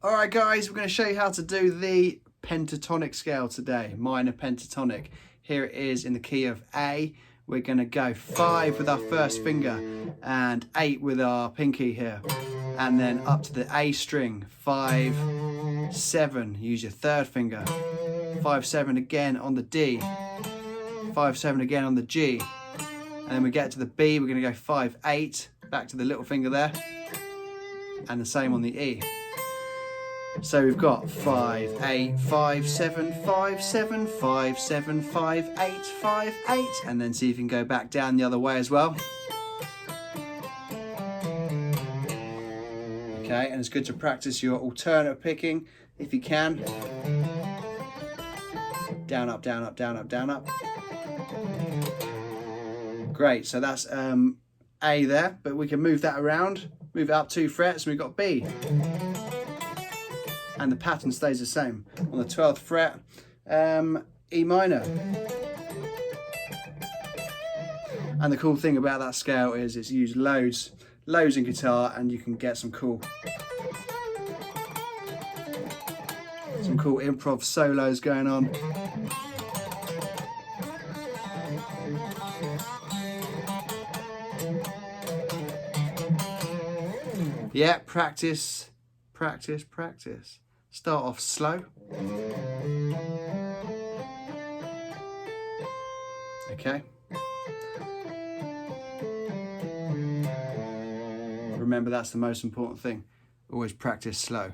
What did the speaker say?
Alright guys, we're going to show you how to do the pentatonic scale today, minor pentatonic. Here it is in the key of A. We're going to go 5 with our first finger and 8 with our pinky here. And then up to the A string, 5, 7, use your third finger. 5, 7 again on the D. 5, 7 again on the G. And then we get to the B, we're going to go 5, 8, back to the little finger there. And the same on the E. So we've got 5, 8, 5, 7, 5, 7, 5, 7, 5, 8, 5, 8, and then see if you can go back down the other way as well. Okay, and it's good to practice your alternate picking if you can. Down, up, down, up, down, up, down, up. Great, so that's A there, but we can move that around, move it up 2 frets, and we've got B. And the pattern stays the same. On the 12th fret, E minor. And the cool thing about that scale is it's used loads in guitar, and you can get some cool improv solos going on. Yeah, practice, practice, practice. Start off slow. Okay. Remember, that's the most important thing. Always practice slow.